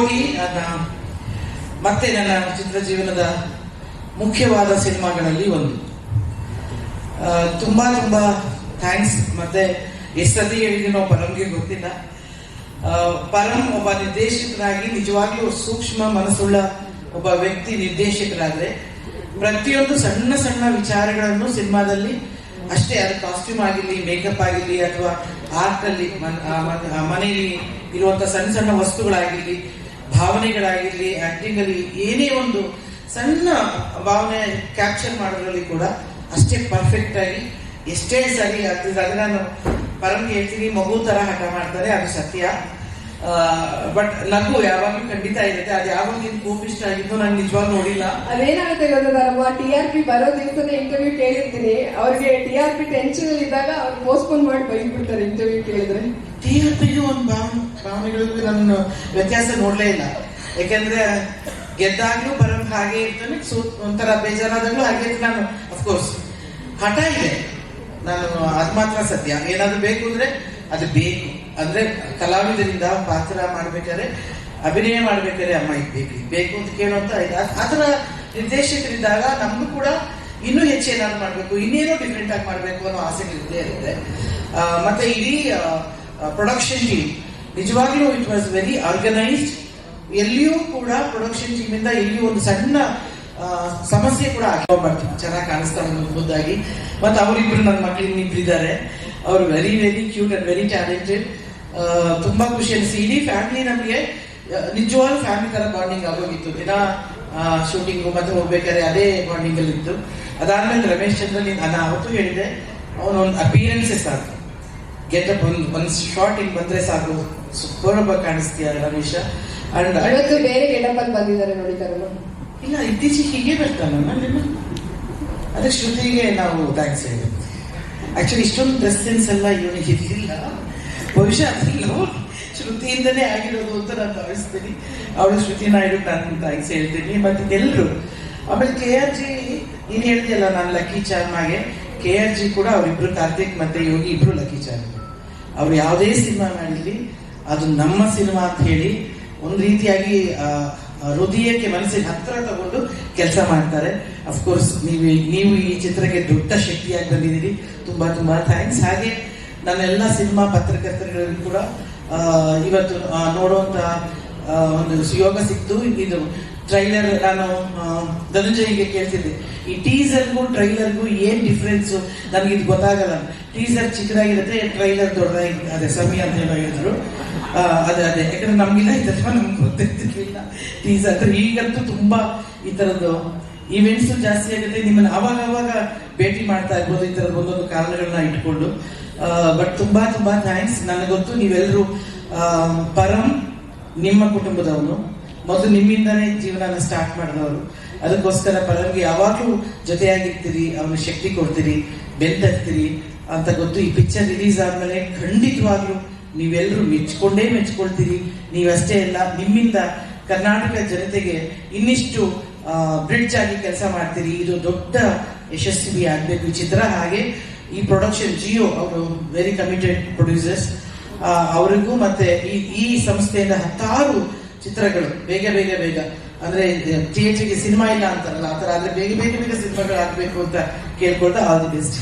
ಹೋಗಿ ಮತ್ತೆ ನನ್ನ ಚಿತ್ರ ಜೀವನದ ಮುಖ್ಯವಾದ ಸಿನಿಮಾಗಳಲ್ಲಿ ಒಂದು. ತುಂಬಾ ತುಂಬಾ ಥ್ಯಾಂಕ್ಸ್. ಮತ್ತೆ ಎಷ್ಟತಿ ಹೇಳಿದೀನೋ ಪರಂಗೆ ಗೊತ್ತಿಲ್ಲ. ಪರಂ ಒಬ್ಬ ನಿರ್ದೇಶಕರಾಗಿ ನಿಜವಾಗ್ಲೂ ಸೂಕ್ಷ್ಮ ಮನಸ್ಸುಳ್ಳ ಒಬ್ಬ ವ್ಯಕ್ತಿ ನಿರ್ದೇಶಕರಾದ್ರೆ ಪ್ರತಿಯೊಂದು ಸಣ್ಣ ಸಣ್ಣ ವಿಚಾರಗಳನ್ನು ಸಿನಿಮಾದಲ್ಲಿ ಅಷ್ಟೇ, ಅದು ಕಾಸ್ಟ್ಯೂಮ್ ಆಗಿರ್ಲಿ, ಮೇಕಪ್ ಆಗಿರ್ಲಿ, ಅಥವಾ ಆರ್ಟ್ ಅಲ್ಲಿ ಮನೆಯಲ್ಲಿ ಇರುವಂತ ಸಣ್ಣ ಸಣ್ಣ ವಸ್ತುಗಳಾಗಿರ್ಲಿ, ಭಾವನೆಗಳಾಗಿರ್ಲಿ, ಆಕ್ಟಿಂಗ್ ಅಲ್ಲಿ ಏನೇ ಒಂದು ಸಣ್ಣ ಭಾವನೆ ಕ್ಯಾಪ್ಚರ್ ಮಾಡೋದ್ರಲ್ಲಿ ಕೂಡ ಅಷ್ಟೇ ಪರ್ಫೆಕ್ಟ್ ಆಗಿ ಎಷ್ಟೇ ಸರಿ ಆಗ್ತದೆ. ನಾನು ಪರಂಗೆ ಹೇಳ್ತೀನಿ, ಮಗು ತರ ಹಠ ಮಾಡ್ತಾರೆ, ಅದು ಸತ್ಯ. ಬಟ್ ನಗು ಯಾವಾಗ್ಲೂ ಖಂಡಿತ ಇರುತ್ತೆ. ಅದು ಯಾವಾಗ ನಿನ್ ಕೋಪಿಷ್ಟ ಆಗಿದ್ದು ನಾನು ನಿಜವಾಗ್ ನೋಡಿಲ್ಲ. ಅದೇನಾಗುತ್ತೆ ಗೊತ್ತದಲ್ವಾ, TRP ಬರೋ ದಿವಸದ ಇಂಟರ್ವ್ಯೂ ಕೇಳಿರ್ತೀನಿ, ಅವ್ರಿಗೆ TRP ಟೆನ್ಷನ್ ಇದ್ದಾಗ ಅವ್ರು ಪೋಸ್ಟ್ಪೋನ್ ಮಾಡಿ ಬೈದ್ಬಿಡ್ತಾರೆ ಇಂಟರ್ವ್ಯೂ ಕೇಳಿದ್ರೆ. TRPಗೂ ಒಂದು ಭಾವನೆಗಳಿಗೂ ನನ್ನ ವ್ಯತ್ಯಾಸ ನೋಡ್ಲೇ ಇಲ್ಲ. ಯಾಕಂದ್ರೆ ಗೆದ್ದಾಗ್ಲೂ ಪರಂ ಹಾಗೆ ಇರ್ತಾನೆ, ಒಂಥರ ಬೇಜಾರಾದಾಗ್ಲೂ ಹಾಗೆ ಇರ್ತಾನೆ. ನಾನು ಅಫ್ಕೋರ್ಸ್ ಹಠ ಇದೆ, ನಾನು ಅದ್ ಮಾತ್ರ ಸತ್ಯ. ಏನಾದ್ರು ಬೇಕು ಅಂದ್ರೆ ಅದು ಬೇಕು. ಅಂದ್ರೆ ಕಲಾವಿದರಿಂದ ಪಾತ್ರ ಮಾಡ್ಬೇಕಾದ್ರೆ, ಅಭಿನಯ ಮಾಡ್ಬೇಕಾದ್ರೆ ಅಮ್ಮ ಇದು ಬೇಕು ಅಂತ ಕೇಳುವಂತ ಆತರ ನಿರ್ದೇಶಕರಿದ್ದಾಗ ನಮ್ಗೂ ಕೂಡ ಇನ್ನೂ ಹೆಚ್ಚು ಏನಾದ್ರು ಮಾಡ್ಬೇಕು, ಇನ್ನೇನೋ ಡಿಫ್ರೆಂಟ್ ಆಗಿ ಮಾಡ್ಬೇಕು ಅನ್ನೋ ಆಸೆಗಳಿದ್ದೇ ಇರುತ್ತೆ. ಮತ್ತೆ ಇಡೀ ಪ್ರೊಡಕ್ಷನ್ ಟೀಮ್ ನಿಜವಾಗ್ಲೂ ಇಟ್ ವಾಸ್ ವೆರಿ ಆರ್ಗನೈಸ್ಡ್. ಎಲ್ಲಿಯೂ ಕೂಡ ಪ್ರೊಡಕ್ಷನ್ ಟೀಮ್ ಇಂದ ಎಲ್ಲಿಯೂ ಒಂದು ಸಣ್ಣ ಸಮಸ್ಯೆ ಕೂಡ ಮಾಡ್ತೀವಿ. ಚೆನ್ನಾಗಿ ಕಾಣಿಸ್ತಾರೆ ಮುದ್ದಾಗಿ. ಮತ್ತೆ ಅವರಿಬ್ರು ನನ್ನ ಮಕ್ಕಳು ಇನ್ನಿಬ್ಬರಿದ್ದಾರೆ. ಅವರು very very cute and very talented. ತುಂಬಾ ಖುಷಿ ಅನಿಸಿ. ಇಡೀ ಫ್ಯಾಮಿಲಿ ನಮಗೆ ನಿಜವಾಗ್ಲೂ ಫ್ಯಾಮಿಲಿ ತರ ಬಾಂಡಿಂಗ್ ಆಗೋಗಿತ್ತು. ದಿನ ಶೂಟಿಂಗು ಮತ್ತೆ ಹೋಗ್ಬೇಕಾದ್ರೆ ಅದೇ ಬಾಂಡಿಂಗ್ ಅಲ್ಲಿ ಇತ್ತು. ಅದಾದ್ಮೇಲೆ ರಮೇಶ್ ಚಂದ್ರ, ನಾನು ಅವತ್ತು ಹೇಳಿದೆ, ಅವನೊಂದು ಅಪಿಯರೆನ್ಸೇ ಸಾಕು, ಗೆಟಪ್ ಒಂದು ಶಾರ್ಟ್ ಹಿಂಗ್ ಬಂದ್ರೆ ಸಾಕು, ಸೂಪರ್ ಆಗಿ ಕಾಣಿಸ್ತೀಯ ರಮೇಶ. ಅಂಡ್ ಇವತ್ತು ಬೇರೆ ಗೆಟಪ್ ಅಲ್ಲಿ ಬಂದಿದ್ದಾರೆ ನೋಡಿ. ಇಲ್ಲ, ಇತ್ತೀಚೆಗೆ ಹೀಗೆ ಬರ್ತಾನ. ಅದಕ್ಕೆ ಶ್ರುತಿಗೆ ನಾವು ಥ್ಯಾಂಕ್ಸ್ ಹೇಳಿದ್ವಿ. ಆಕ್ಚುಲಿ ಇಷ್ಟೊಂದು ಡ್ರೆಸ್ ಸೆನ್ಸ್ ಎಲ್ಲ ಇವನಿಗೆ ಇರಲಿಲ್ಲ. ಬಹುಶಃ ಅದೆಲ್ಲೋ ಶ್ರುತಿಯಿಂದನೇ ಆಗಿರೋದು ಅಂತ ನಾನು ಭಾವಿಸ್ತೀನಿ. ಅವಳು ಶ್ರುತಿ ನಾಯ್ಡು ನಾನು ಥ್ಯಾಂಕ್ಸ್ ಹೇಳ್ತೀನಿ. ಮತ್ತೆ ಎಲ್ಲರೂ. ಆಮೇಲೆ KRG ನೀನು ಹೇಳಿದೆಯಲ್ಲ, ನಾನು ಲಕ್ಕಿ ಚಾರ್ಮ್ ಹಾಗೆ KRG ಕೂಡ ಅವರಿಬ್ರು, ಕಾರ್ತಿಕ್ ಮತ್ತೆ ಯೋಗಿ ಇಬ್ರು ಲಕ್ಕಿ ಚಾರ್ಮ್. ಅವ್ರು ಯಾವುದೇ ಸಿನಿಮಾ ಮಾಡಿರ್ಲಿ ಅದು ನಮ್ಮ ಸಿನಿಮಾ ಅಂತ ಹೇಳಿ ಒಂದು ರೀತಿಯಾಗಿ ಹೃದಯಕ್ಕೆ, ಮನಸ್ಸಿಗೆ ಹತ್ರ ತಗೊಂಡು ಕೆಲಸ ಮಾಡ್ತಾರೆ. ಅಫ್ಕೋರ್ಸ್ ನೀವು ಈ ಚಿತ್ರಕ್ಕೆ ದೊಡ್ಡ ಶಕ್ತಿಯಾಗಿ ಬಂದಿದ್ದೀರಿ. ತುಂಬಾ ತುಂಬಾ ಥ್ಯಾಂಕ್ಸ್. ಹಾಗೆ ನನ್ನೆಲ್ಲ ಸಿನಿಮಾ ಪತ್ರಕರ್ತರಿಗೂ ಕೂಡ ಇವತ್ತು ನೋಡುವಂತ ಒಂದು ಸುಯೋಗ ಸಿಕ್ತು. ಇದು ಟ್ರೈಲರ್, ನಾನು ಧನಂಜಯ್ಗೆ ಕೇಳ್ತಿದ್ದೆ, ಈ ಟೀಸರ್ಗೂ ಟ್ರೈಲರ್ಗೂ ಏನ್ ಡಿಫ್ರೆನ್ಸ್ ನನಗೆ ಇದು ಗೊತ್ತಾಗಲ್ಲ. ಟೀಸರ್ ಚಿಕ್ಕದಾಗಿರುತ್ತೆ, ಟ್ರೈಲರ್ ದೊಡ್ಡದಾಗಿ, ಅದೇ ಸಮಯ ಅಂತ ಹೇಳಿದ್ರು. ಅದೇ ಯಾಕಂದ್ರೆ ನಮ್ಗಿಲ್ಲ ಇದೆಲ್ಲ ನಮ್ಗೆ ಗೊತ್ತಿರ್ತಿರ್ಲಿಲ್ಲ ಟೀಸರ್. ಈಗಂತೂ ತುಂಬಾ ಈ ತರದ್ದು ಇವೆಂಟ್ಸ್ ಜಾಸ್ತಿ ಆಗುತ್ತೆ. ನಿಮ್ಮನ್ನ ಅವಾಗ ಭೇಟಿ ಮಾಡ್ತಾ ಇರ್ಬೋದು ಈ ತರದ ಒಂದೊಂದು ಕಾರಣಗಳನ್ನ ಇಟ್ಕೊಂಡು. ಬಟ್ ತುಂಬಾ ತುಂಬಾ ಥ್ಯಾಂಕ್ಸ್. ನನಗೆ ಗೊತ್ತು ನೀವೆಲ್ಲರೂ ಪರಂ ನಿಮ್ಮ ಕುಟುಂಬದವನು, ಮೊದಲು ನಿಮ್ಮಿಂದಾನೇ ಜೀವನ ಸ್ಟಾರ್ಟ್ ಮಾಡಿದವರು. ಅದಕ್ಕೋಸ್ಕರ ಪರಂಗೆ ಯಾವಾಗಲೂ ಜೊತೆಯಾಗಿರ್ತೀರಿ, ಅವನಿಗೆ ಶಕ್ತಿ ಕೊಡ್ತೀರಿ, ಬೆಂತರ್ತೀರಿ ಅಂತ ಗೊತ್ತು. ಈ ಪಿಕ್ಚರ್ ರಿಲೀಸ್ ಆದ್ಮೇಲೆ ಖಂಡಿತವಾಗ್ಲೂ ನೀವೆಲ್ಲರೂ ಮೆಚ್ಕೊಳ್ತೀರಿ. ನೀವಷ್ಟೇ ಅಲ್ಲ, ನಿಮ್ಮಿಂದ ಕರ್ನಾಟಕ ಜನತೆಗೆ ಇನ್ನಿಷ್ಟು ಬ್ರಿಡ್ಜ್ ಆಗಿ ಕೆಲಸ ಮಾಡ್ತೀರಿ. ಇದು ದೊಡ್ಡ ಯಶಸ್ವಿ ಆಗ್ಬೇಕು ಈ ಚಿತ್ರ. ಹಾಗೆ ಈ ಪ್ರೊಡಕ್ಷನ್ ಜಿಯೋ ಅವರು ವೆರಿ ಕಮಿಟೆಡ್ ಪ್ರೊಡ್ಯೂಸರ್ಸ್. ಅವರಿಗೂ ಮತ್ತೆ ಈ ಸಂಸ್ಥೆಯಿಂದ 10 ಚಿತ್ರಗಳು ಬೇಗ ಅಂದ್ರೆ ಥಿಯೇಟರ್ಗೆ ಸಿನಿಮಾ ಇಲ್ಲ ಅಂತಾರಲ್ಲ, ಆತರ ಆದ್ರೆ ಬೇಗ ಸಿನಿಮಾಗಳು ಆಗ್ಬೇಕು ಅಂತ ಕೇಳ್ಕೊಳ್ತಾ ಆಲ್ ದಿ ಬೆಸ್ಟ್.